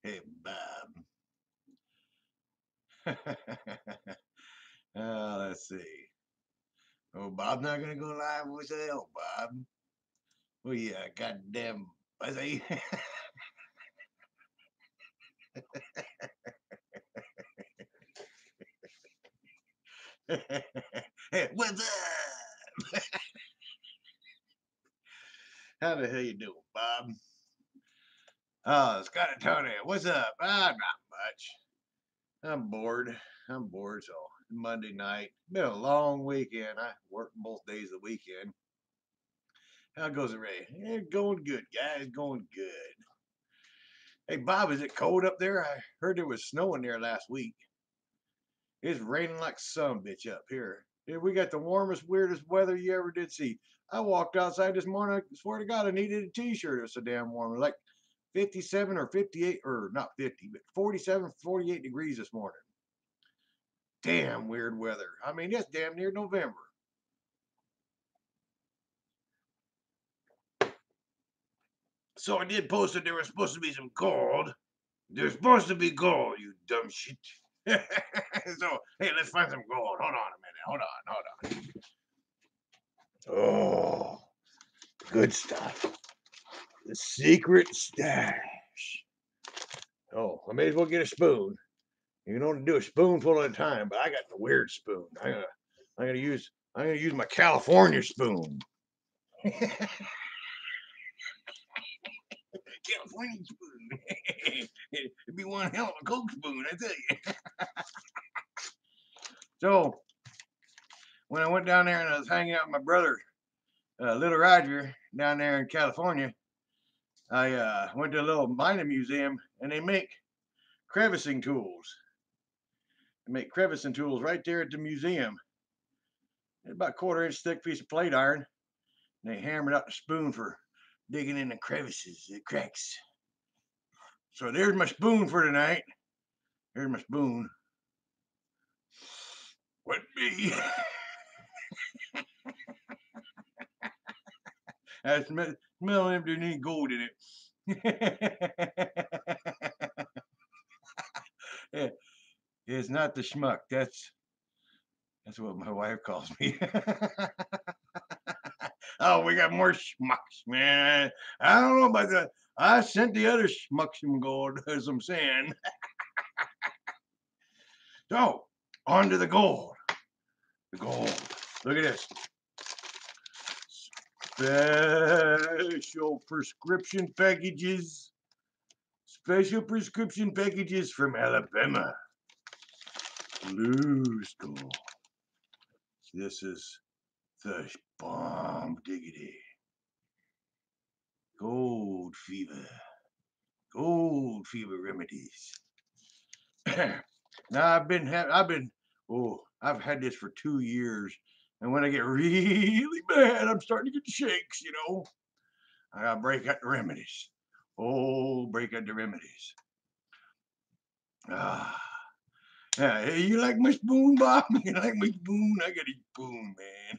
Hey, Bob. Let's see. Oh, Bob's not gonna go live. What's the hell, Bob? Oh yeah, goddamn. I say, hey, what's up? How the hell you doing, Bob? Oh, Scott and Tony, what's up? Not much. I'm bored. I'm bored. So Monday night. Been a long weekend. I worked both days of the weekend. How goes it, Ray? Yeah, going good, guys. Going good. Hey, Bob, is it cold up there? I heard there was snow in there last week. It's raining like some bitch up here. Yeah, we got the warmest, weirdest weather you ever did see. I walked outside this morning. I swear to God, I needed a t-shirt. It was so damn warm. Like 57 or 58, or not 50, but 47, 48 degrees this morning. Damn weird weather. I mean, it's damn near November. So I did post that there was supposed to be some gold. There's supposed to be gold, you dumb shit. So, hey, let's find some gold. Hold on a minute. Hold on. Oh, good stuff. The secret stash. Oh, I may as well get a spoon. You can only do a spoonful at a time, but I got the weird spoon. I'm gonna use my California spoon. California spoon. It'd be one hell of a Coke spoon, I tell you. So when I went down there and I was hanging out with my brother, little Roger, down there in California, I went to a little mining museum and they make crevicing tools. They make crevicing tools right there at the museum. It's about a quarter-inch thick piece of plate iron. And they hammered out the spoon for digging in the crevices, the cracks. So there's my spoon for tonight. Here's my spoon. What me? I smell if there's any gold in it. It's not the schmuck. That's what my wife calls me. Oh, we got more schmucks, man. I don't know about that. I sent the other schmucks some gold, as I'm saying. So, on to the gold. The gold. Look at this. Special prescription packages. Special prescription packages from Alabama. Loose gold. This is the bomb diggity. Gold fever. Gold fever remedies. Now I've had this for 2 years, and when I get really bad, I'm starting to get the shakes. I gotta break out the remedies. Oh, break out the remedies. Ah, yeah. Hey, you like my spoon, Bob? You like my spoon? I got a spoon,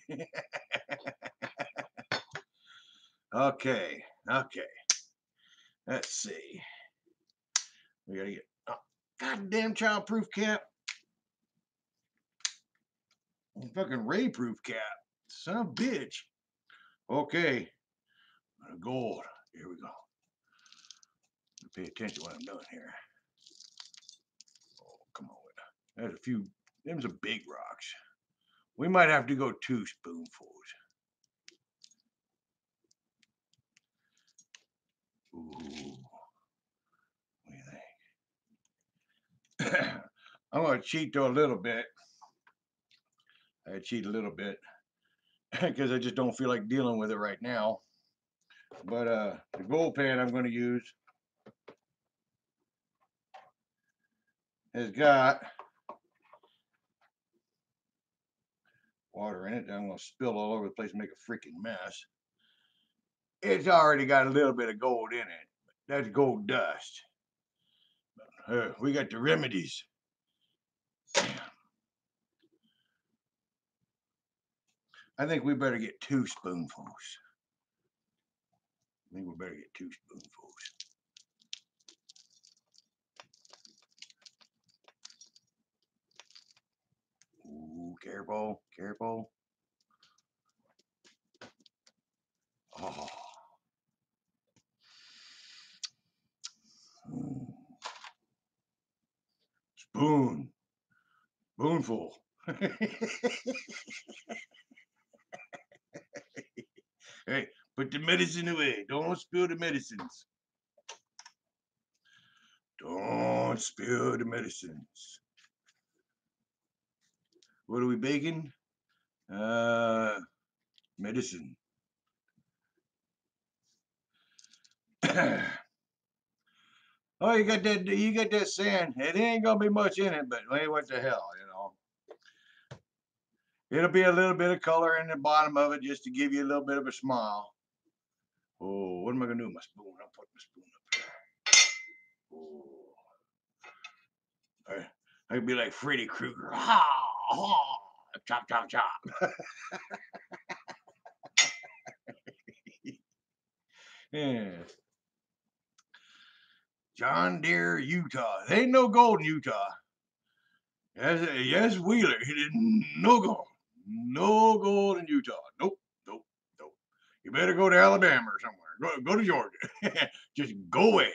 man. Okay, okay. Let's see. We gotta get goddamn childproof cap. Fucking Ray proof cap. Son of a bitch. Okay. Gold. Here we go. Pay attention to what I'm doing here. Oh, come on. There's a few. Them's a big rocks. We might have to go 2 spoonfuls. Ooh. What do you think? I'm gonna cheat though a little bit. I cheat a little bit because I just don't feel like dealing with it right now. But the gold pan I'm gonna use has got water in it. I'm gonna spill all over the place and make a freaking mess. It's already got a little bit of gold in it. That's gold dust. We got the remedies. I think we better get 2 spoonfuls. I think we better get 2 spoonfuls. Careful, careful. Oh. Spoon. Spoonful. Hey, put the medicine away. Don't spill the medicines. Don't spill the medicines. What are we baking? Medicine. Oh, you got that sand. It ain't gonna be much in it, but hey, what the hell, you know? It'll be a little bit of color in the bottom of it just to give you a little bit of a smile. Oh, what am I gonna do with my spoon? I'll put my spoon up here. Oh, I could be like Freddy Krueger. Ha! Ha! Chop, chop, chop. Yeah. John Deere, Utah. There ain't no gold in Utah. Yes, Wheeler. He didn't no gold. No gold in Utah. Nope, nope, nope. You better go to Alabama or somewhere. Go to Georgia. Just go away.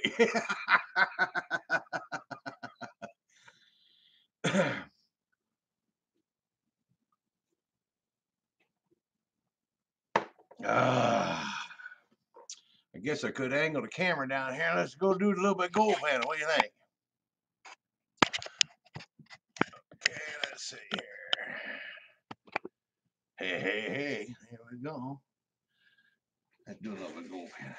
I guess I could angle the camera down here. Let's go do a little bit of gold panel. What do you think? Okay, let's see here. Hey, hey, hey. Here we go. Let's do a little bit of gold panel.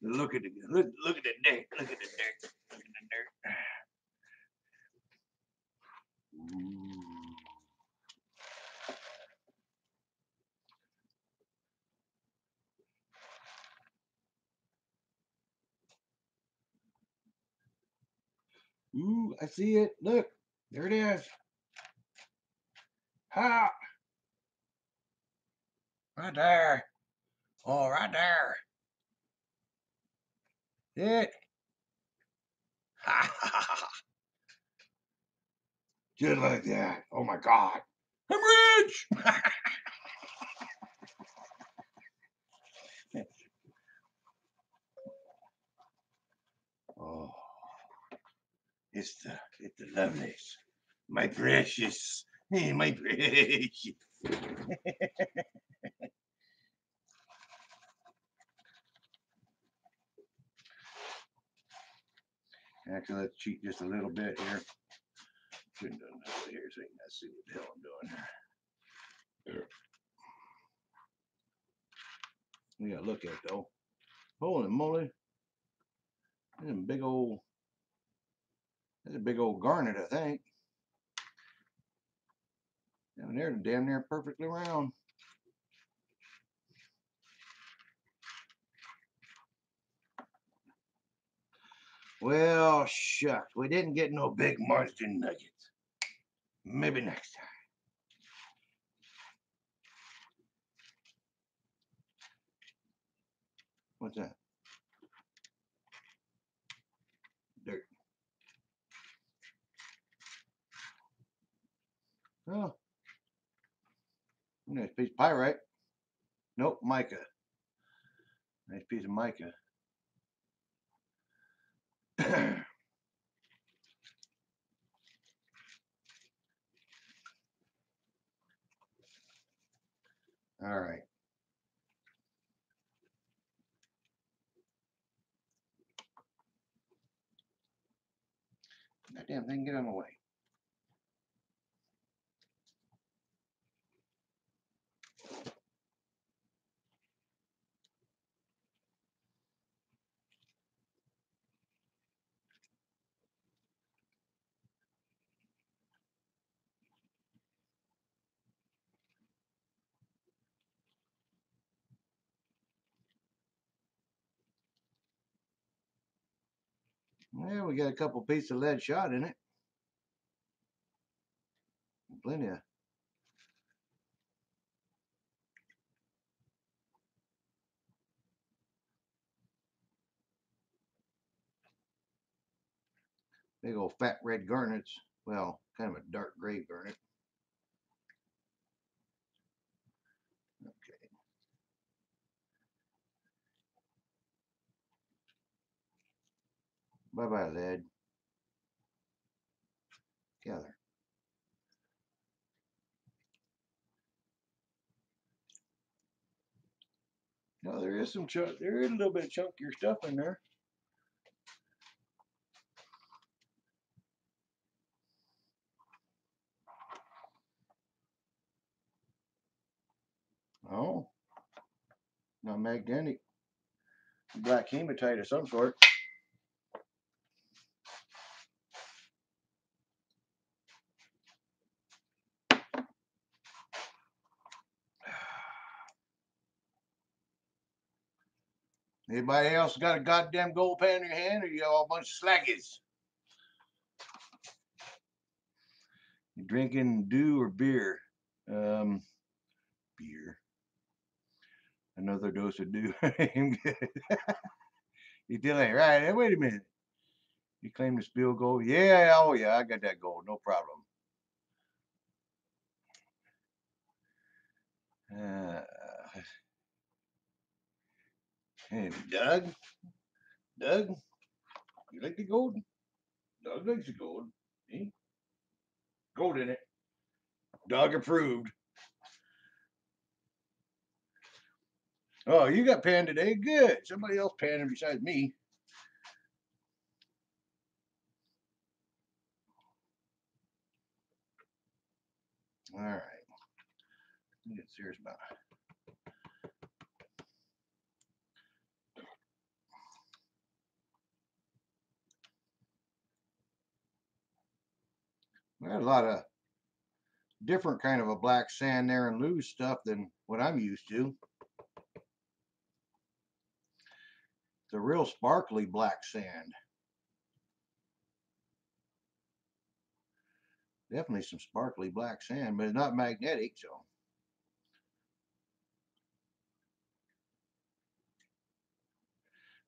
Look at the dirt. Look at the dirt. Look at the dirt. Look at the dirt. Ooh, I see it. Look, there it is. Ha! Right there. Oh, right there. It. Ha ha ha. Just like that. Oh my God. I'm rich. Oh, it's the lovelies. My precious. Hey, my precious. Actually, let's cheat just a little bit here. Shouldn't have done that here so you can see what the hell I'm doing here. We gotta look at it though. Holy moly. That's a big old garnet, I think. Down there, damn near perfectly round. Well, shucks, we didn't get no big Marsden nuggets. Maybe next time. What's that? Dirt. Oh. Nice piece of pyrite. Nope, mica. Nice piece of mica. All right. That damn thing, get on the way. Well, we got a couple pieces of lead shot in it. Plenty of. Big old fat red garnets. Well, kind of a dark gray garnet. Bye-bye, lead. Gather. No, there is some chunk. There is a little bit of chunkier stuff in there. Oh, not magnetic. Black hematite of some sort. Anybody else got a goddamn gold pan in your hand, or you all a bunch of slaggies? You drinking dew or beer? Beer. Another dose of dew. I'm good. You feel like, right? Hey, wait a minute. You claim to spill gold? Yeah, oh yeah, I got that gold, no problem. Hey, Doug? Doug? You like the gold? Doug likes the gold. See? Gold in it. Doug approved. Oh, you got panned today? Good. Somebody else panned besides me. All right. Let me get serious about it. We got a lot of different kind of a black sand there and loose stuff than what I'm used to. It's a real sparkly black sand. Definitely some sparkly black sand, but it's not magnetic, so.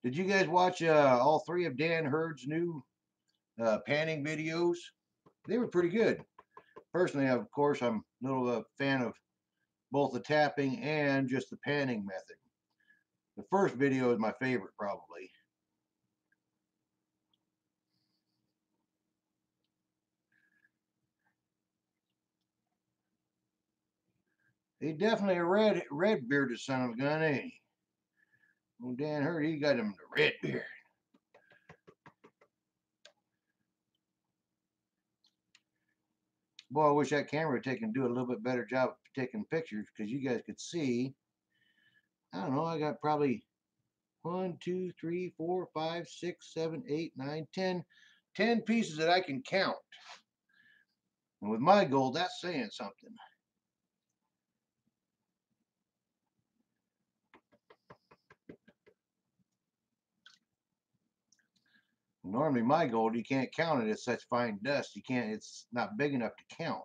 Did you guys watch all three of Dan Hurd's new panning videos? They were pretty good. Personally, of course, I'm a little fan of both the tapping and just the panning method. The first video is my favorite, probably. He's definitely a red bearded son of a gun, ain't he? Well, Dan Hurd, he got him the red beard. Boy, I wish that camera would do a little bit better job of taking pictures, because you guys could see. I don't know, I got probably 1, 2, 3, 4, 5, 6, 7, 8, 9, 10 pieces that I can count. And with my gold, that's saying something. Normally, my gold, you can't count it. It's such fine dust. You can't, it's not big enough to count.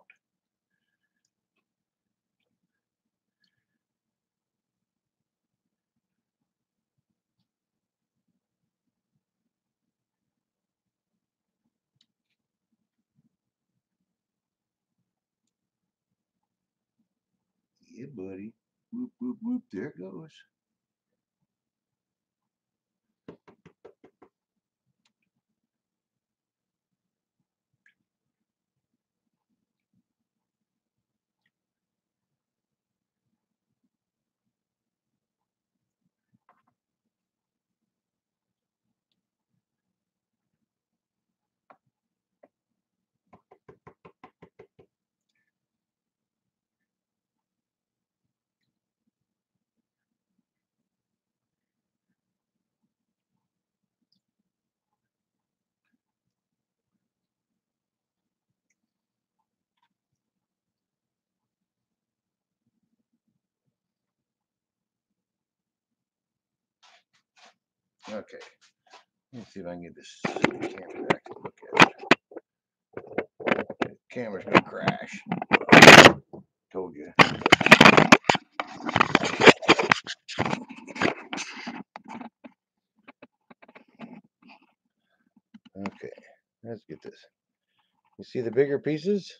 Yeah, buddy. Whoop, whoop, whoop. There it goes. Okay. Let's see if I can get this camera back to look at it. The camera's gonna crash. Told you. Okay, let's get this. You see the bigger pieces?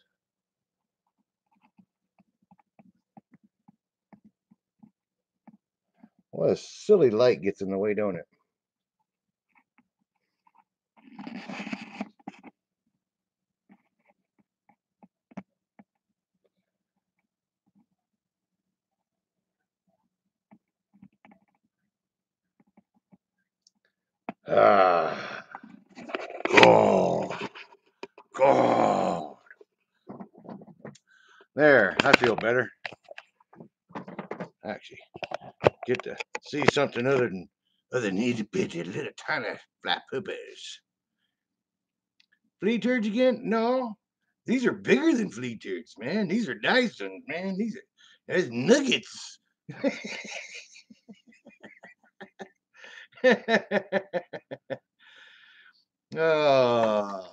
What a silly light gets in the way, don't it? Ah, God, God. There, I feel better. Actually, get to see something other than itty bitty little tiny flat poopies. Flea turds again? No, these are bigger than flea turds, man. These are nice ones, man. There's nuggets. Oh,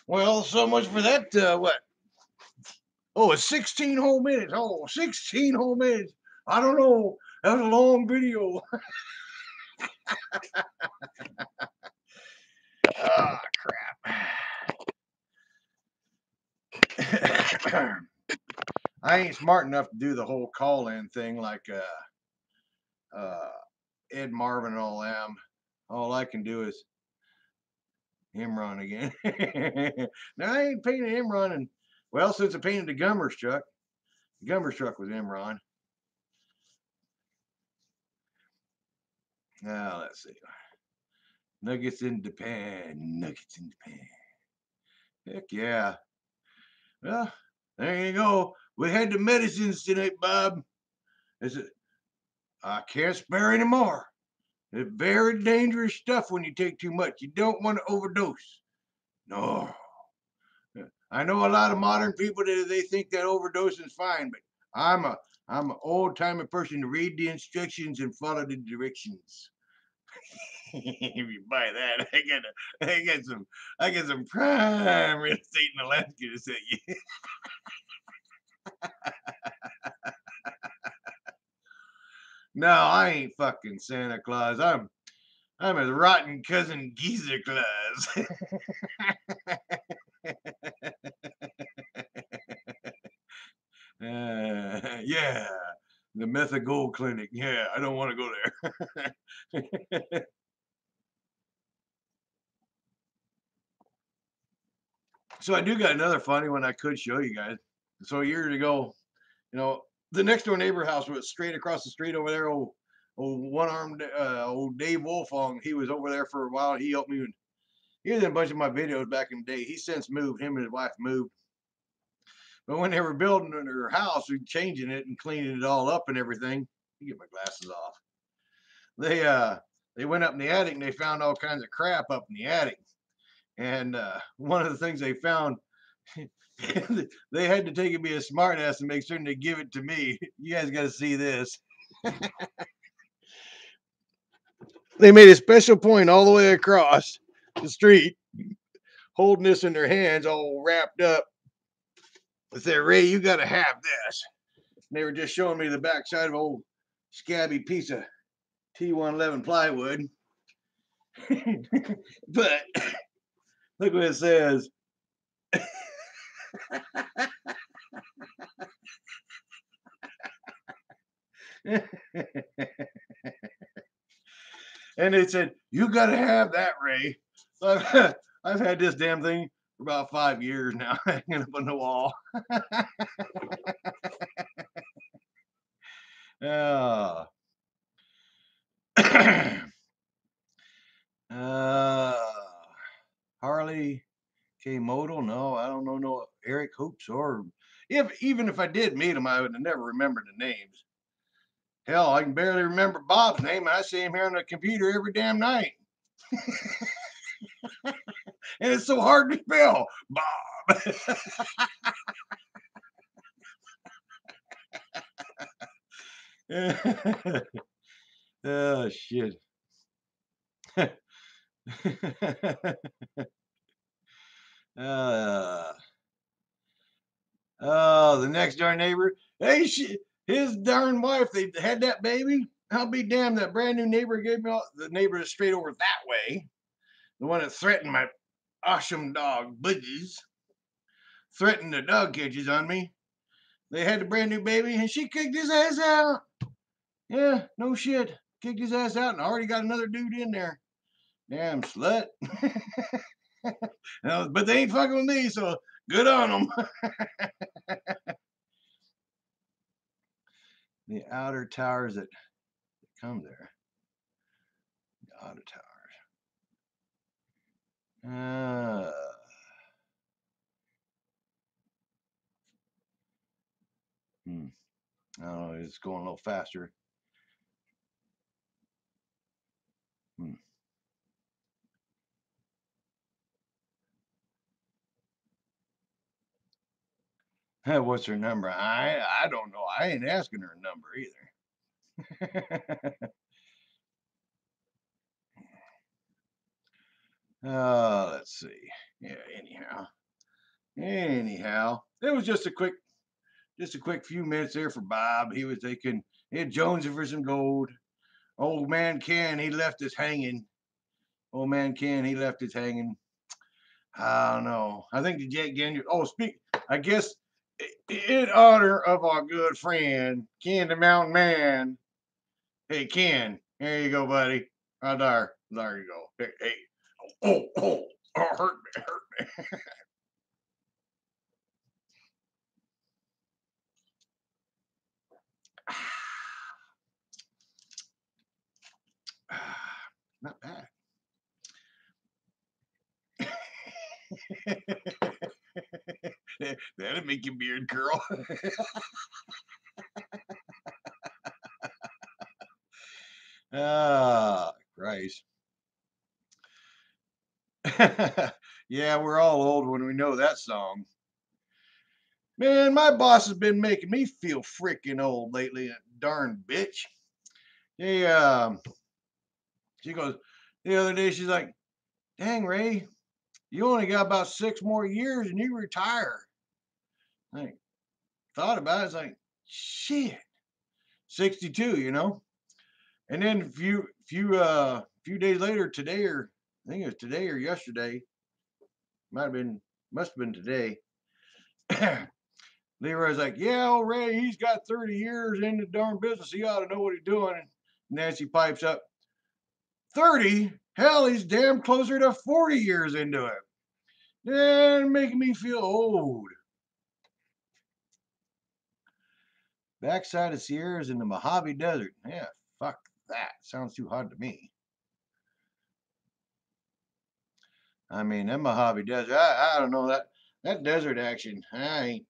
well, so much for that. What? Oh, it's 16 whole minutes. Oh, 16 whole minutes. I don't know. That was a long video. Ah, crap. I ain't smart enough to do the whole call-in thing like Ed Marvin and all them. All I can do is Imran again. Now I ain't painted Imran, and well, since I painted the Gummer's truck was Imran. Now let's see. Nuggets in the pan. Nuggets in the pan. Heck yeah. Well, there you go. We had the medicines tonight, Bob. I can't spare any more. It's very dangerous stuff when you take too much. You don't want to overdose. No. I know a lot of modern people that they think that overdosing is fine, but I'm an old timey person to read the instructions and follow the directions. If you buy that, I got some prime real estate in Alaska to sell you. No, I ain't fucking Santa Claus. I'm his rotten cousin Geezer Claus. Yeah, the Method Gold Clinic. Yeah, I don't want to go there. So I do got another funny one I could show you guys. So years ago, the next door neighbor house was straight across the street over there. Old one armed old Dave Wolfong. He was over there for a while. He helped me. He was in a bunch of my videos back in the day. He since moved. Him and his wife moved. But when they were building their house, changing it and cleaning it all up and everything. Let me get my glasses off. They went up in the attic and they found all kinds of crap up in the attic. And one of the things they found, they had to take it be a smart ass and make certain they give it to me. You guys got to see this. They made a special point all the way across the street, holding this in their hands, all wrapped up. They said, "Ray, you got to have this." And they were just showing me the backside of an old scabby piece of T111 plywood. But look what it says. And it said, "You got to have that, Ray." So I've had this damn thing for about 5 years now, hanging up on the wall. uh, Harley K. Modal? No, I don't know no Eric Hoops, or even if I did meet him, I would have never remembered the names. Hell, I can barely remember Bob's name. I see him here on the computer every damn night. And it's so hard to spell. Bob. Oh, shit. uh, oh, the next door neighbor. Hey, his darn wife, they had that baby. I'll be damned, that brand new neighbor gave me the neighbor that's straight over that way. The one that threatened my awesome dog, Budgies. Threatened the dog cages on me. They had the brand new baby and she kicked his ass out. Yeah, no shit. Kicked his ass out and already got another dude in there. Damn slut. But they ain't fucking with me, so good on them. The outer towers that come there. The outer towers. I don't know. It's going a little faster. Hmm. What's her number? I don't know. I ain't asking her number either. Let's see. Yeah. Anyhow, it was just a quick few minutes there for Bob. He was taking Ed Jones for some gold. Old man Ken, he left us hanging. Old man Ken, he left us hanging. I don't know. I think the Jack Daniel. Oh, I guess in honor of our good friend Ken the Mountain Man. Hey Ken, there you go, buddy. Right there. There you go. Hey. Oh, hurt me. Not bad. That'll make your beard curl. Ah, Christ. Yeah, we're all old when we know that song. Man, my boss has been making me feel freaking old lately, that darn bitch. Hey, she goes, the other day, she's like, dang, Ray, you only got about 6 more years and you retire. I thought about it. It's like, shit, 62, you know? And then few days later, today, or I think it was today or yesterday, must have been today. Leroy's like, yeah, old Ray, he's got 30 years in the darn business. He ought to know what he's doing. And Nancy pipes up, 30? Hell, he's damn closer to 40 years into it. And making me feel old. Backside of Sierras in the Mojave Desert. Yeah, fuck that. Sounds too hard to me. I mean, that Mojave Desert, I don't know that desert action. I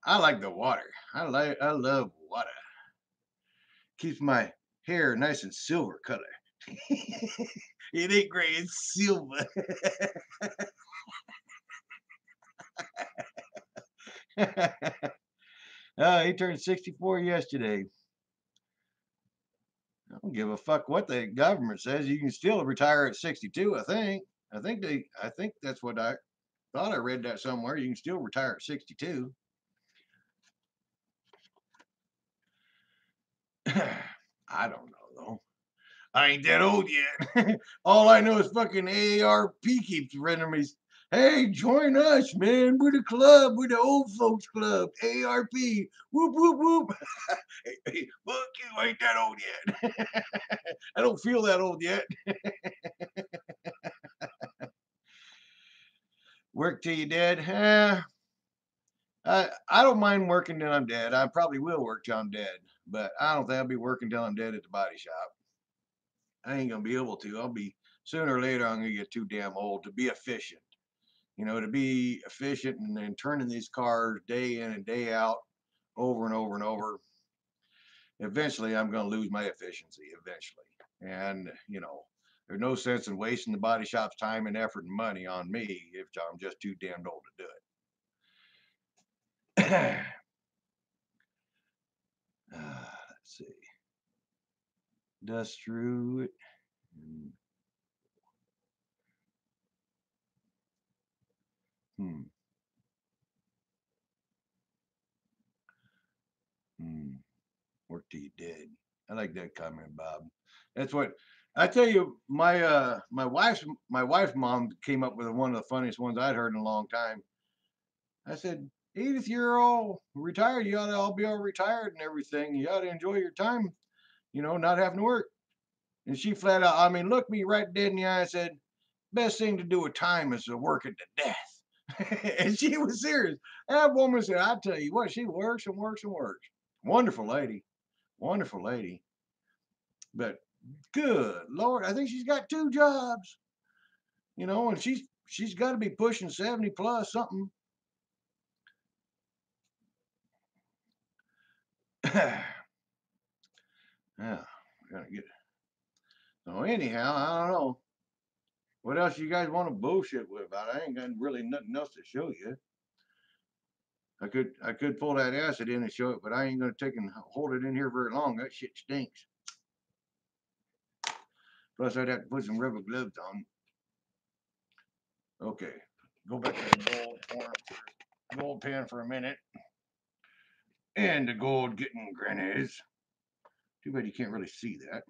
like the water. I love water. Keeps my hair nice and silver color. It ain't gray, it's silver. He turned 64 yesterday. I don't give a fuck what the government says. You can still retire at 62, I think. I think that's what I thought I read that somewhere. You can still retire at 62. I don't know though. I ain't that old yet. All I know is fucking AARP keeps rendering me. Hey, join us, man. We're the club. We're the old folks club. AARP. Whoop, whoop, whoop. Hey, fuck you. I ain't that old yet. I don't feel that old yet. Work till you're dead. I don't mind working till I'm dead. I probably will work till I'm dead, but I don't think I'll be working till I'm dead at the body shop. I ain't gonna be able to. I'll be sooner or later. I'm gonna get too damn old to be efficient. You know, to be efficient and then turning these cars day in and day out, over and over and over. Eventually, I'm gonna lose my efficiency. Eventually, and there's no sense in wasting the body shop's time and effort and money on me if I'm just too damned old to do it. Let's see. Dust through it. Hmm. Hmm. Work till you dead. I like that comment, Bob. That's what I tell you. My wife's mom came up with one of the funniest ones I'd heard in a long time. I said, Edith, you're all retired. You ought to all be all retired and everything. You ought to enjoy your time, not having to work. And she flat out, I mean, looked me right dead in the eye and said, best thing to do with time is to work it to death. And she was serious. That woman said, I tell you what, she works and works and works. Wonderful lady. Wonderful lady. But good Lord, I think she's got 2 jobs. You know, and she's got to be pushing 70 plus something. Yeah, gotta get. So anyhow, I don't know. What else you guys want to bullshit with about? I ain't got really nothing else to show you. I could pull that acid in and show it, but I ain't gonna take and hold it in here very long. That shit stinks. Plus, I'd have to put some rubber gloves on. Okay, go back to the gold pan for a minute. And the gold getting grannies. Too bad you can't really see that.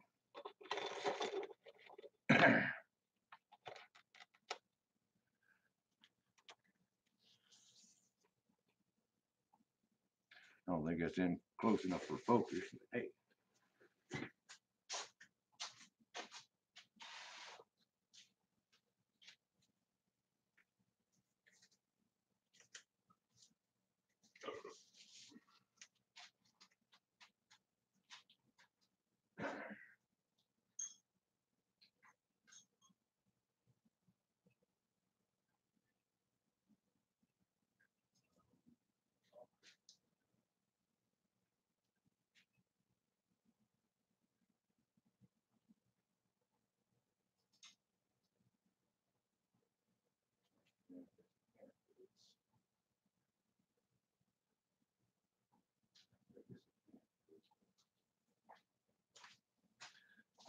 I don't think that's in close enough for focus. Hey.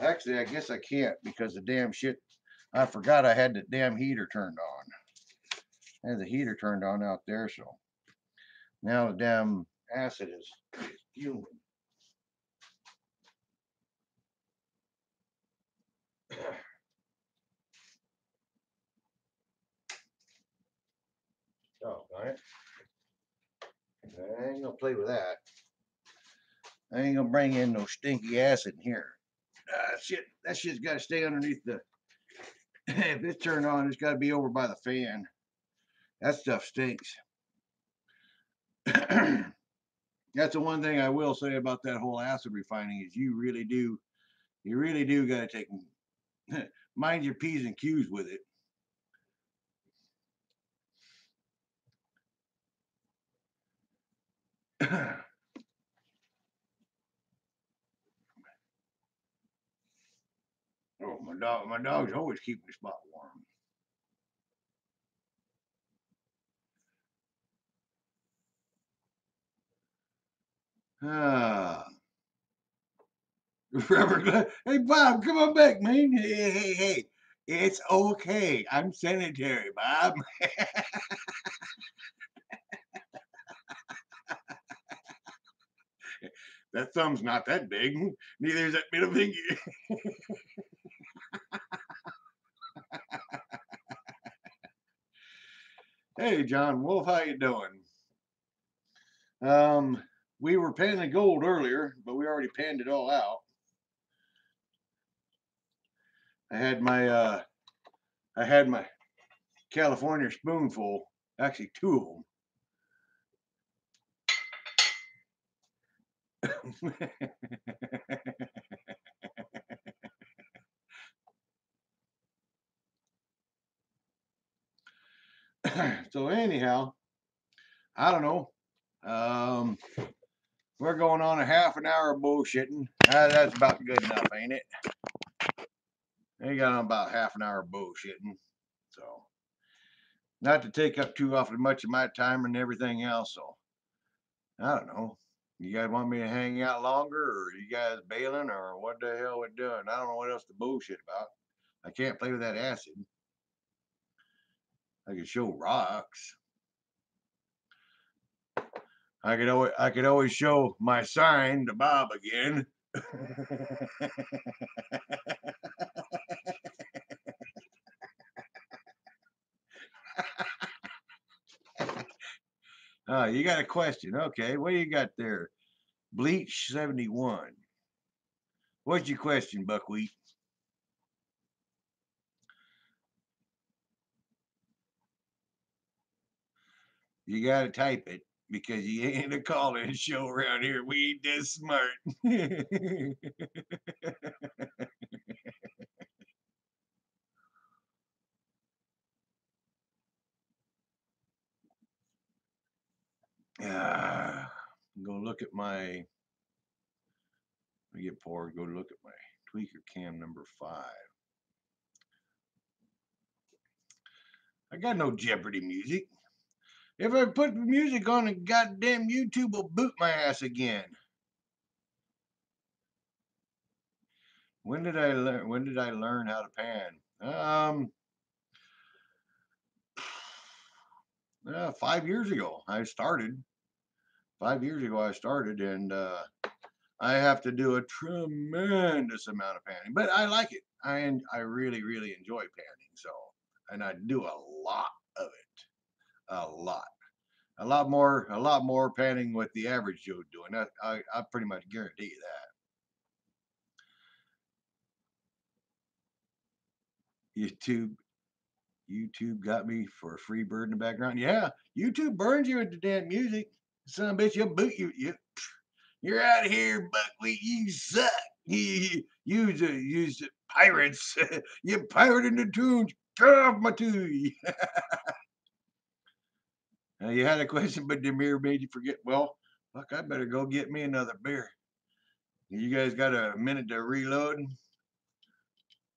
Actually, I guess I can't because the damn shit. I forgot I had the damn heater turned on. I had the heater turned on out there, so now the damn acid is fuming. Oh, right. I ain't gonna play with that. I ain't gonna bring in no stinky acid in here. That shit's got to stay underneath the. If it's turned on, it's got to be over by the fan. That stuff stinks. That's the one thing I will say about that whole acid refining is you really do got to take mind your P's and Q's with it. Oh, my dog's always keeping the spot warm. Ah, hey Bob, come on back, man. Hey. It's okay. I'm sanitary, Bob. That thumb's not that big. Neither is that middle finger. Hey, John Wolf, how you doing? We were panning gold earlier, but we already panned it all out. I had my California spoonful, actually 2 of them. So anyhow, I don't know. We're going on a half an hour of bullshitting. That's about good enough, ain't it? We got on about half an hour of bullshitting. So, not to take up too awfully much of my time and everything else. So, I don't know. You guys want me to hang out longer, or you guys bailing, or what the hell we're doing? I don't know what else to bullshit about. I can't play with that acid. I could show rocks. I could always show my sign to Bob again. You got a question. Okay, what do you got there? Bleach 71. What's your question, Buckwheat? You gotta type it because you ain't a call-in show around here. We ain't that smart. Go look at my. Let me get bored. Go look at my tweaker cam number 5. I got no Jeopardy music. If I put music on, a goddamn YouTube will boot my ass again. When did I learn? When did I learn how to pan? 5 years ago. I started. 5 years ago, I started, and I have to do a tremendous amount of panning, but I like it. I really, really enjoy panning. So, and I do a lot of it. A lot more panning with the average Joe doing. I pretty much guarantee you that. YouTube got me for a free bird in the background. Yeah, YouTube burns you with the damn music. Son of a bitch, you'll boot you. You're out of here, buckwheat. You suck. You pirates. You pirated the tunes. Get off my tune. You had a question, but the mirror made you forget. Well, fuck, I better go get me another beer. You guys got a minute to reload?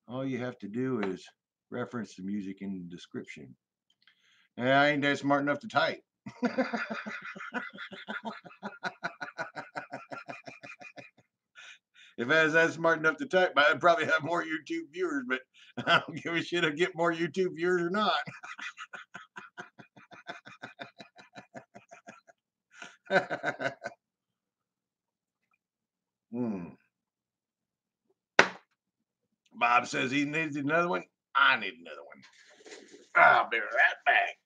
All you have to do is reference the music in the description. I ain't that smart enough to type. If I was that smart enough to type, I'd probably have more YouTube viewers, but I don't give a shit if I get more YouTube viewers or not. Bob says he needs another one. I need another one. I'll be right back.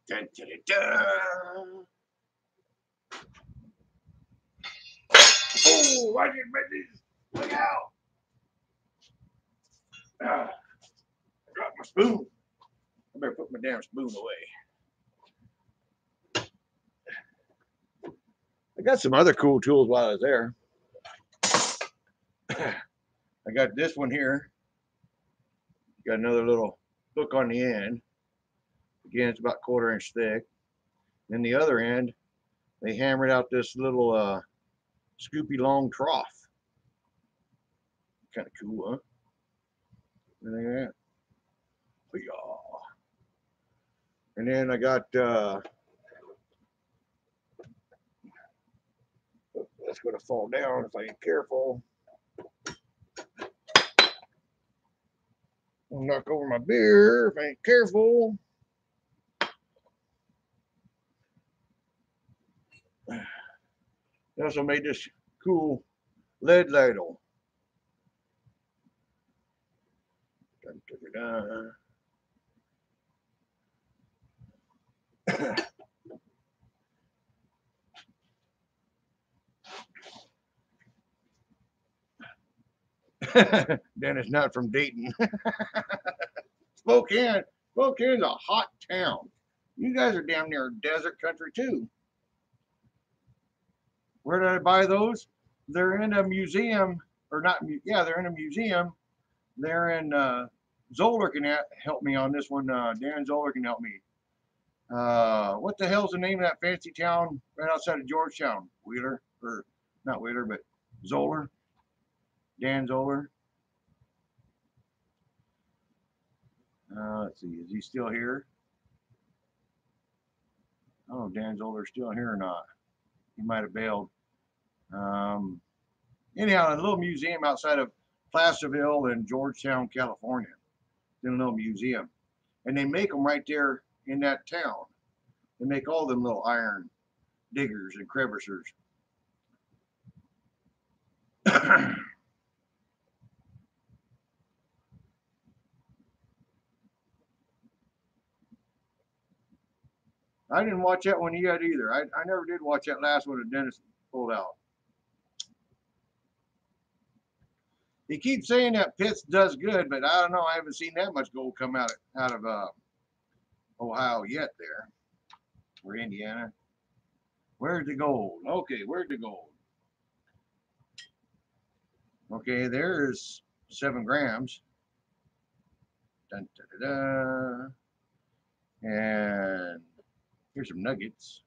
Dun, dun, dun, dun. Oh, why did you make this? Look out! I dropped my spoon. I better put my damn spoon away. I got some other cool tools while I was there. I got this one here. Got another little hook on the end. Again, it's about 1/4 inch thick. Then the other end, they hammered out this little scoopy long trough. Kind of cool, huh? Look at that. And then I got that's going to fall down if I ain't careful. I'll knock over my beer if I ain't careful. I also made this cool lead ladle. Dun, dun, dun. Dennis not from Dayton. Spokane's a hot town. You guys are damn near desert country too. Where did I buy those? They're in a museum, or not? Yeah, they're in a museum. They're in Zoller can help me on this one. Dan Zoller can help me. What the hell's the name of that fancy town right outside of Georgetown? Wheeler, or not Wheeler, but Zoller. Dan Zoller. Let's see, is he still here? Oh, Dan Zoller's still here or not? He might have bailed. Anyhow, a little museum outside of Placerville in Georgetown, California. In a little museum. And they make them right there in that town. They make all them little iron diggers and crevicers. I didn't watch that one yet either. I never did watch that last one that Dennis pulled out. He keeps saying that Pitts does good, but I don't know. I haven't seen that much gold come out of Ohio yet there. Or Indiana. Where's the gold? Okay, where's the gold? Okay, there's 7 grams. Dun, da, da, da. And here's some nuggets.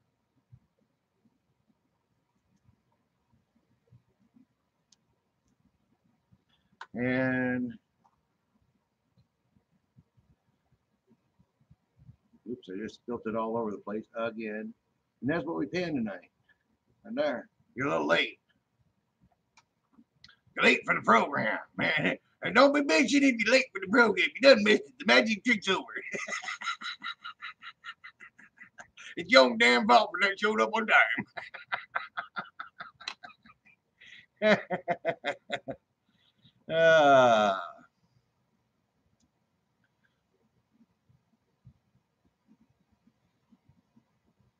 And oops, I just spilled it all over the place again. And that's what we paying tonight. And there, you're a little late. You're late for the program, man. And don't be bitching if you're late for the program. You done missed it. The magic trick's over. It's your own damn fault for not showing up on time.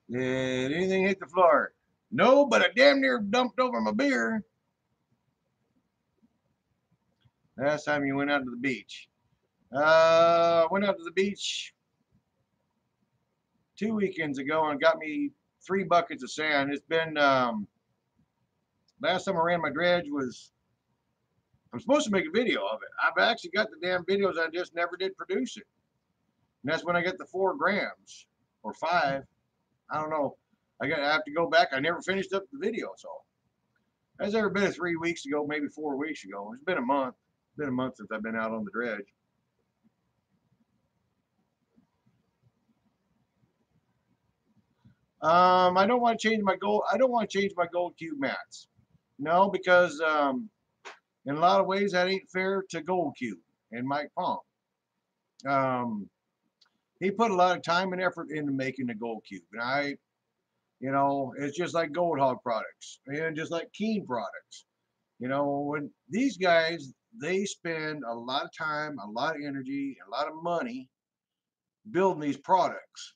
Did anything hit the floor? No, but I damn near dumped over my beer. Last time you went out to the beach. Went out to the beach 2 weekends ago and got me 3 buckets of sand. It's been, last time I ran my dredge was, I'm supposed to make a video of it. I've actually got the damn videos, I just never did produce it. And that's when I get the 4 grams or 5. I don't know. I have to go back. I never finished up the video, so. That's ever been 3 weeks ago, maybe 4 weeks ago. It's been a month. It's been a month since I've been out on the dredge. I don't want to change my gold. I don't want to change my gold cube mats. No, because in a lot of ways that ain't fair to Gold Cube and Mike Pong. He put a lot of time and effort into making the Gold Cube, and it's just like Gold Hog products and just like Keen products. When these guys, they spend a lot of time, a lot of energy, a lot of money building these products,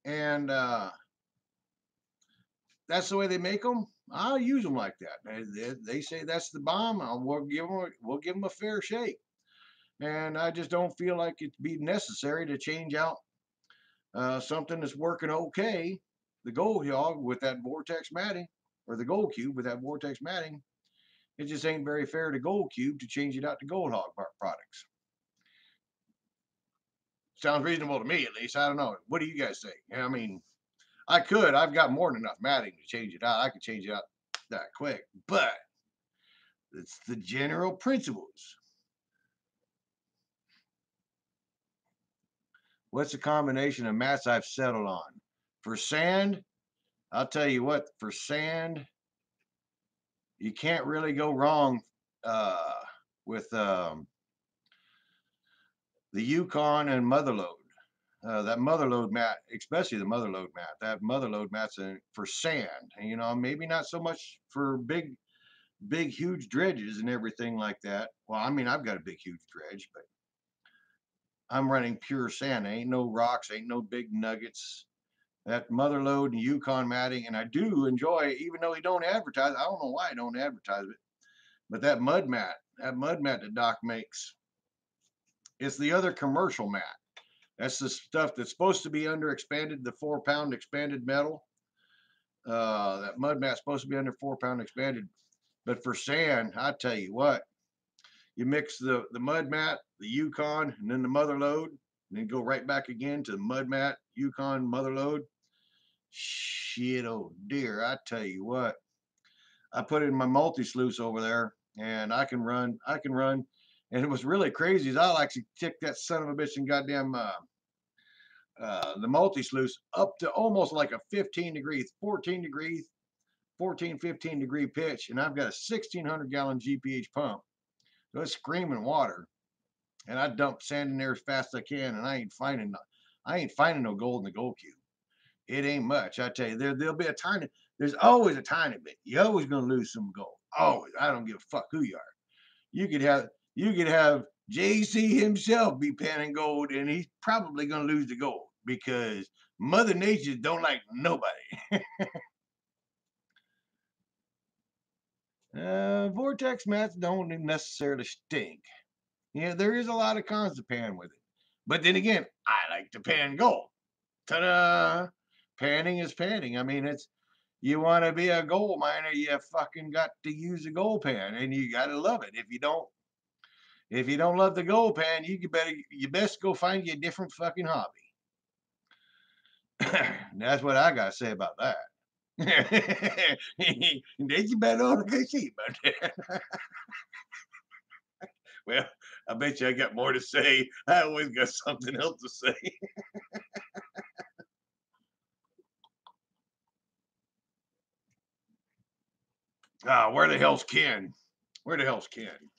and that's the way they make them. I'll use them like that. They say that's the bomb. We'll give them a fair shake, and I just don't feel like it'd be necessary to change out something that's working okay. The Gold Hog with that vortex matting, or the Gold Cube with that vortex matting, it just ain't very fair to Gold Cube to change it out to Gold Hog products. Sounds reasonable to me, at least. I don't know. What do you guys think? I mean, I've got more than enough matting to change it out. I could change it out that quick, but it's the general principles. What's the combination of mats I've settled on? For sand, I'll tell you what, for sand, you can't really go wrong with the Yukon and Motherlode. That Motherlode mat, especially the Motherlode mat, that Motherlode mat's for sand. And, maybe not so much for big, huge dredges and everything like that. Well, I mean, I've got a big, huge dredge, but I'm running pure sand. Ain't no rocks, ain't no big nuggets. That Motherlode and Yukon matting, and I do enjoy, even though he don't advertise. I don't know why I don't advertise it, but that mud mat that Doc makes, it's the other commercial mat. That's the stuff that's supposed to be under expanded, the 4-pound expanded metal. That mud mat's supposed to be under 4-pound expanded, but for sand, I tell you what, you mix the mud mat, the Yukon, and then the Motherlode, and then go right back again to the mud mat, Yukon, Motherlode. Shit, oh dear, I tell you what, I put it in my multi-sluice over there, and I can run, and it was really crazy is I'll actually tick that son of a bitch and goddamn the multi-sluice up to almost like a 15 degree 15 degree pitch, and I've got a 1,600 gallon GPH pump, so it's screaming water, and I dump sand in there as fast as I can, and I ain't finding no gold in the gold cube. It ain't much. I tell you, there'll be a tiny. There's always a tiny bit. You're always gonna lose some gold. Always. I don't give a fuck who you are. You could have JC himself be panning gold, and he's probably gonna lose the gold because Mother Nature don't like nobody. Vortex mats don't necessarily stink. Yeah, there is a lot of cons to pan with it. But then again, I like to pan gold. Ta-da! Panning is panning. I mean, it's you want to be a gold miner, you fucking got to use a gold pan, and you got to love it. If you don't love the gold pan, you best go find you a different fucking hobby. That's what I got to say about that. Did you bet on a good sheep out there? Well, I bet you I got more to say. I always got something else to say. Where the hell's Ken? Where the hell's Ken?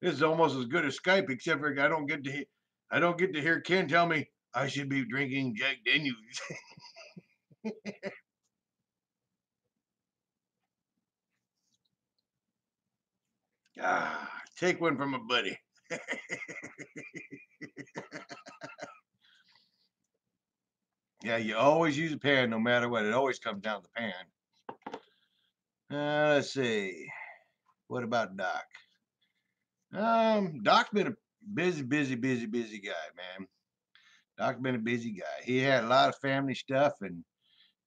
This is almost as good as Skype, except for I don't get to hear Ken tell me I should be drinking Jack Daniels. Take one from a buddy. Yeah, you always use a pan no matter what. It always comes down to the pan. Let's see. What about Doc? Doc's been a busy guy, man. Doc's been a busy guy. He had a lot of family stuff, and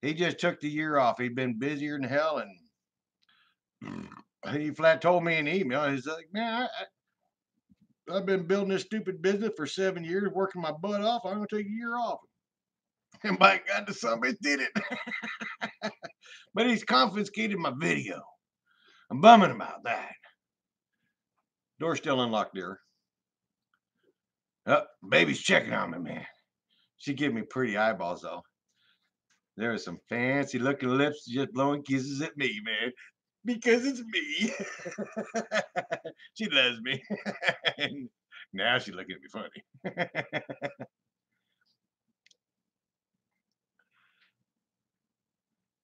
he just took the year off. He'd been busier than hell, and he flat told me in an email. He's like, "Man, I've been building this stupid business for 7 years, working my butt off. I'm gonna take a year off." And by God, the son bitch did it. But he's confiscated my video. I'm bumming about that. Door's still unlocked, dear. Oh, baby's checking on me, man. She gave me pretty eyeballs, though. There are some fancy looking lips just blowing kisses at me, man. Because it's me. She loves me. Now she's looking at me funny.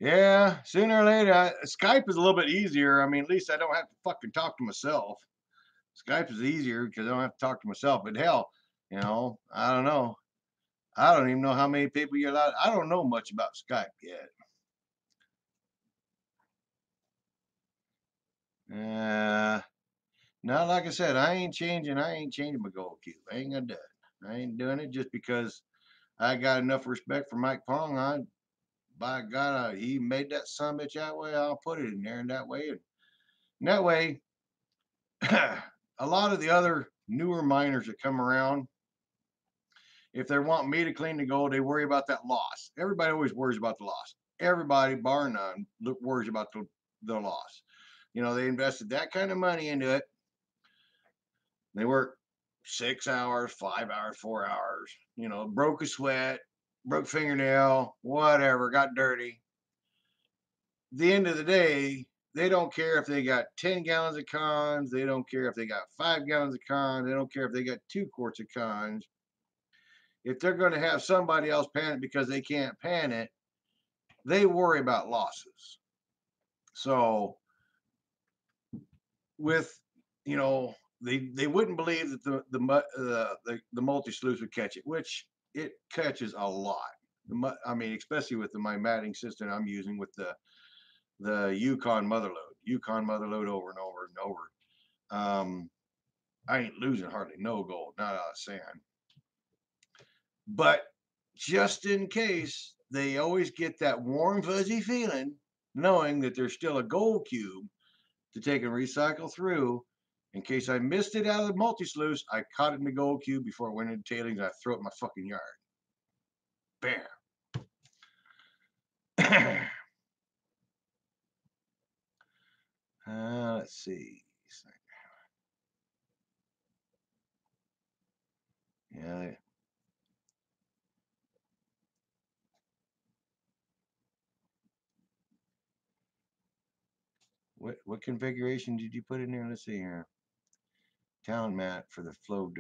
Yeah, sooner or later, Skype is a little bit easier. I mean, at least I don't have to fucking talk to myself. Skype is easier because I don't have to talk to myself. But hell, I don't know. I don't even know how many people you're allowed. I don't know much about Skype yet. Not like I said, I ain't changing. I ain't changing my gold cube. I ain't gonna do it. I ain't doing it just because I got enough respect for Mike Pong. By God, he made that son bitch that way. I'll put it in there in that way. And that way, a lot of the other newer miners that come around, if they want me to clean the gold, they worry about that loss. Everybody always worries about the loss. Everybody, bar none, worries about the loss. They invested that kind of money into it. They work 6 hours, 5 hours, 4 hours, broke a sweat, broke fingernail, whatever, got dirty. At the end of the day, they don't care if they got 10 gallons of cons. They don't care if they got 5 gallons of cons. They don't care if they got 2 quarts of cons. If they're going to have somebody else pan it because they can't pan it, they worry about losses. So with, they wouldn't believe that the multi sluice would catch it, which it catches a lot. I mean, especially with my matting system I'm using with the Yukon motherload over and over and over. I ain't losing hardly no gold, not out of sand. But just in case, they always get that warm, fuzzy feeling, knowing that there's still a gold cube to take and recycle through. In case I missed it out of the multi-sluice, I caught it in the gold cube before it went into tailings. I throw it in my fucking yard. Bam. Let's see. Yeah. What configuration did you put in there? Let's see here. Talon mat for the flow.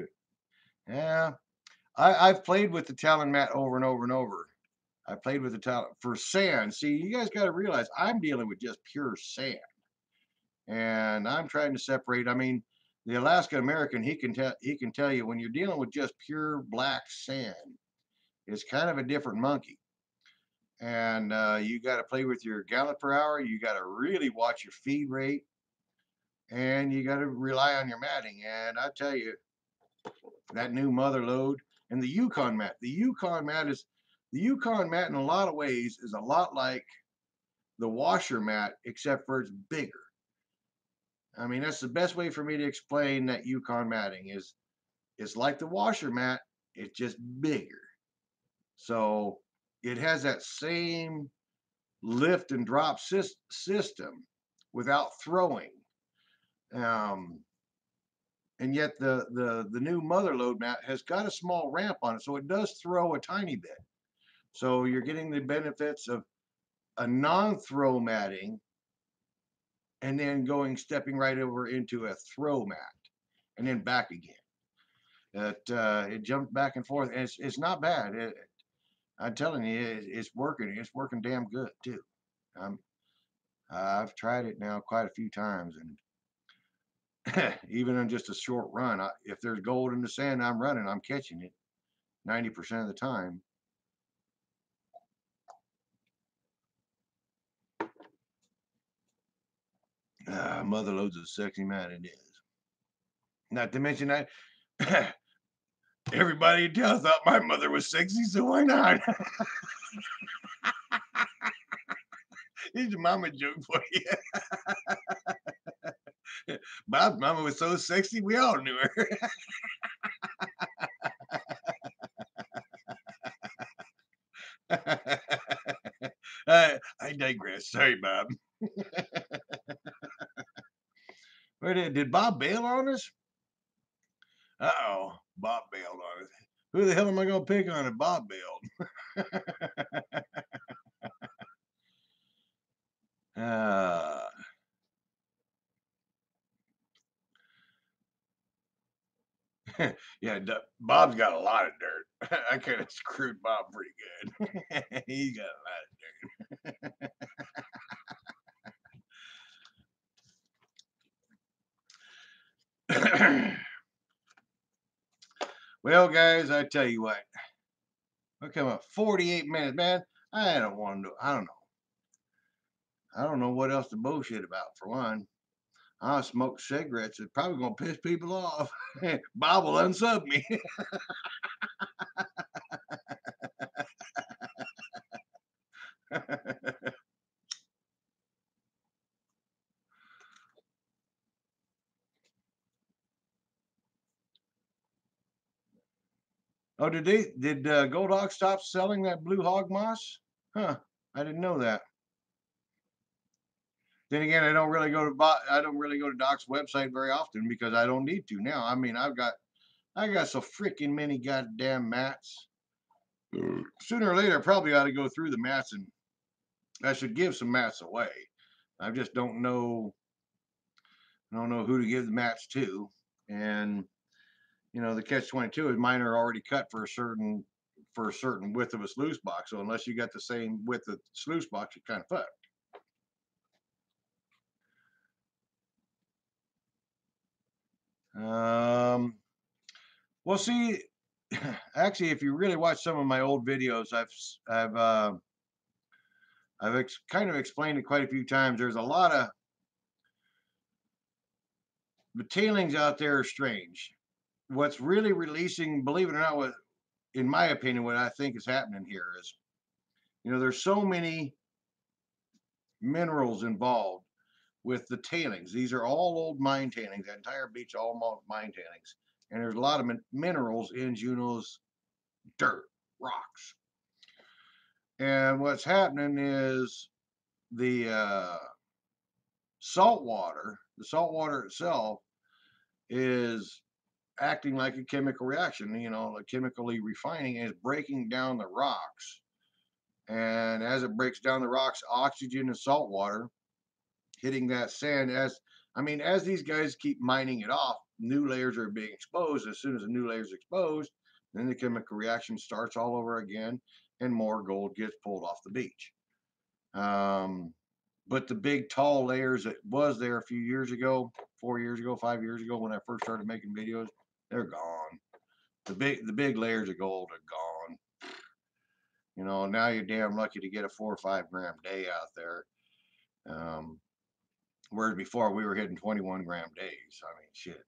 Yeah, I've played with the Talon mat over and over and over. I played with the Talon for sand. See, you guys got to realize I'm dealing with just pure sand, and I'm trying to separate. I mean, the Alaska American, he can tell you when you're dealing with just pure black sand, it's kind of a different monkey. And you got to play with your gallon per hour. You got to really watch your feed rate, and you got to rely on your matting. And I tell you, that new mother load and the Yukon mat. The Yukon mat in a lot of ways is a lot like the washer mat, except for it's bigger. I mean, that's the best way for me to explain that Yukon matting is it's like the washer mat, it's just bigger. So it has that same lift and drop system without throwing. Um, and yet the new mother load mat has got a small ramp on it, so it does throw a tiny bit. So you're getting the benefits of a non-throw matting and then stepping right over into a throw mat and then back again. It jumped back and forth, and it's not bad. I'm telling you, it's working. It's working damn good too. Um, I've tried it now quite a few times, and even on just a short run, if there's gold in the sand I'm running, I'm catching it 90% of the time. Mother loads a sexy man, it is. Not to mention that everybody in town thought my mother was sexy, so why not? Here's a mama joke for you. Bob's mama was so sexy, we all knew her. I digress. Sorry, Bob. Did Bob bail on us? Uh-oh, Bob bailed on us. Who the hell am I going to pick on if Bob bailed? uh, yeah, Bob's got a lot of dirt. I kind of screwed Bob pretty good. He's got a lot of dirt. Well, guys, I tell you what. Okay, about 48 minutes, man. I don't want to. I don't know. I don't know what else to bullshit about. For one, I smoke cigarettes. It's probably gonna piss people off. Bob will unsub me. Oh, did Gold Hog stop selling that blue hog moss? Huh? I didn't know that. Then again, I don't really go to Doc's website very often because I don't need to now. I mean, I got so freaking many goddamn mats. Sooner or later, I probably ought to go through the mats, and I should give some mats away. I just don't know who to give the mats to, and the catch-22 is mine are already cut for a certain width of a sluice box. So unless you got the same width of sluice box, you're kind of fucked. Well, see, actually, if you really watch some of my old videos, I've kind of explained it quite a few times. There's a lot of the tailings out there are strange. What's really releasing, believe it or not, in my opinion, what I think is happening here is, there's so many minerals involved with the tailings. These are all old mine tailings. That entire beach, all mine tailings, and there's a lot of minerals in Juneau's dirt, rocks. And what's happening is the the salt water itself is acting like a chemical reaction, like chemically refining, and is breaking down the rocks. And as it breaks down the rocks, oxygen and salt water hitting that sand I mean, as these guys keep mining it off, new layers are being exposed. As soon as a new layer is exposed, then the chemical reaction starts all over again, and more gold gets pulled off the beach. But the big tall layers that was there a few years ago, 4 years ago, 5 years ago, when I first started making videos, they're gone. The big layers of gold are gone. You know, now you're damn lucky to get a 4 or 5 gram day out there. Whereas before we were hitting 21 gram days. I mean, shit.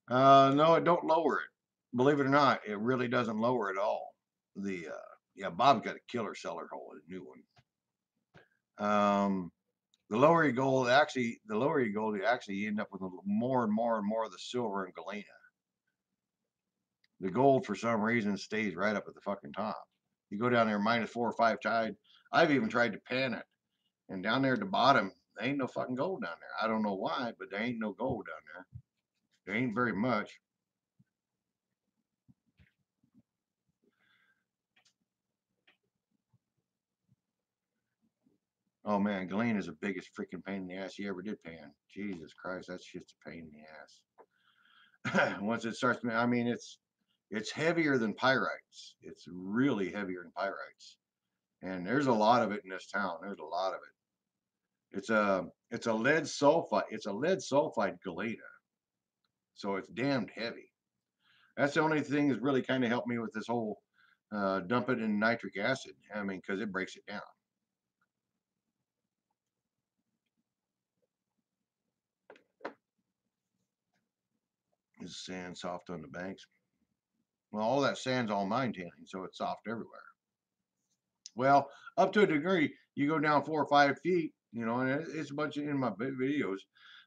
No, it don't lower it. Believe it or not, it really doesn't lower at all. Yeah, Bob's got a killer cellar hole, a new one. The lower you go, you actually end up with more and more and more of the silver and galena. The gold, for some reason, stays right up at the fucking top. You go down there -4 or 5 tide. I've even tried to pan it, and down there at the bottom, there ain't no fucking gold down there. I don't know why, but there ain't no gold down there. There ain't very much. Oh man, galena is the biggest freaking pain in the ass you ever did pan. Jesus Christ, that's just a pain in the ass. Once it starts, I mean, it's heavier than pyrites. It's really heavier than pyrites, and there's a lot of it in this town. There's a lot of it. It's a lead sulfide. It's a lead sulfide galena, so it's damned heavy. That's the only thing that's really kind of helped me with this whole dump it in nitric acid. I mean, because it breaks it down. Is sand soft on the banks? Well, all that sand's all mine tailing, so it's soft everywhere. Well, up to a degree, you go down 4 or 5 feet, you know, and it's a bunch of in my videos.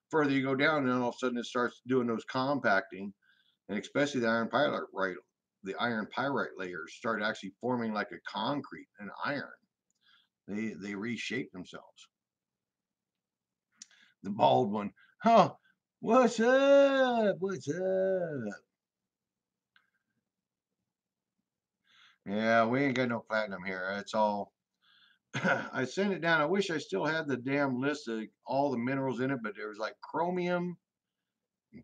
Further you go down, and then all of a sudden it starts doing those compacting, and especially the iron pyrite layers start actually forming like a concrete and iron. They reshape themselves. The bald one, huh? What's up? What's up? Yeah, we ain't got no platinum here. It's all I sent it down. I wish I still had the damn list of all the minerals in it, but there was like chromium,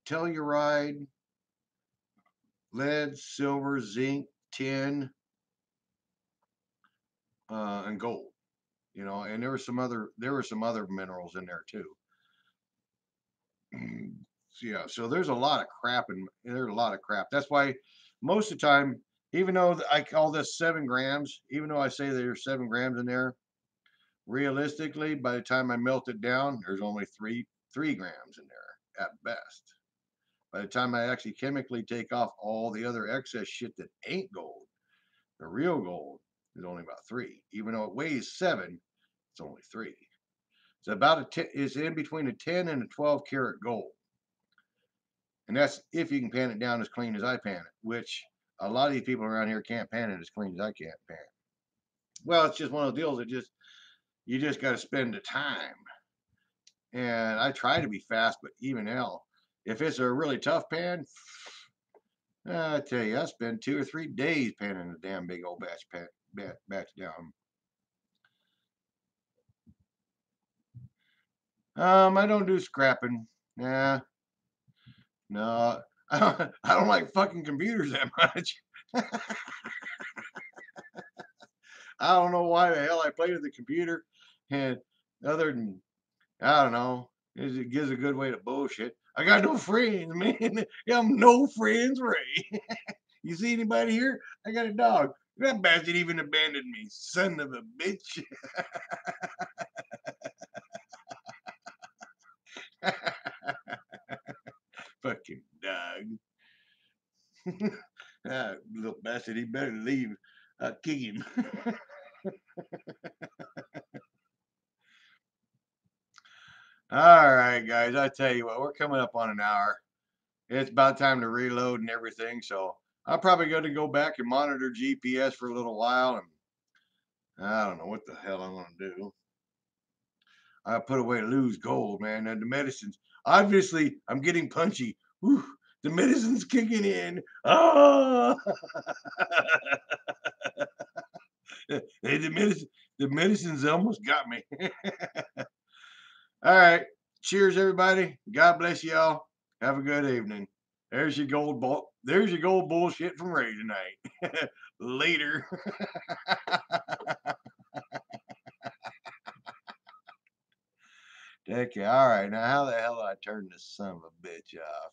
telluride, lead, silver, zinc, tin, and gold. You know, and there were some other minerals in there too. So, yeah, so there's a lot of crap, and there's a lot of crap. That's why most of the time, even though I call this 7 grams, even though I say there's 7 grams in there, realistically, by the time I melt it down, there's only three grams in there at best. By the time I actually chemically take off all the other excess shit that ain't gold, the real gold is only about 3. Even though it weighs 7, it's only 3. It's about it's in between a 10 and a 12 karat gold. And that's if you can pan it down as clean as I pan it, which a lot of these people around here can't pan it as clean as I can't pan it. Well, it's just one of those deals that you just got to spend the time. And I try to be fast, but even hell, if it's a really tough pan, I tell you, I spend 2 or 3 days panning a damn big old batch down. I don't do scrapping. Nah, no, I don't like fucking computers that much. I don't know why the hell I play with the computer, and other than I don't know, it gives a good way to bullshit. I got no friends, man. I'm no friends, Ray. You see anybody here? I got a dog. That bastard even abandoned me, son of a bitch. Fucking dog. Little bastard, he better leave. I'll kick him. All right, guys. I tell you what, we're coming up on an hour. It's about time to reload and everything. So I'm probably going to go back and monitor GPS for a little while. And I don't know what the hell I'm going to do. I put away to lose gold, man. And the medicines, obviously, I'm getting punchy. Whew, the medicine's kicking in. Oh, hey, the medicine. The medicine's almost got me. All right. Cheers, everybody. God bless y'all. Have a good evening. There's your gold bullshit from Ray tonight. Later. Okay. All right. Now, how the hell do I turn this son of a bitch off?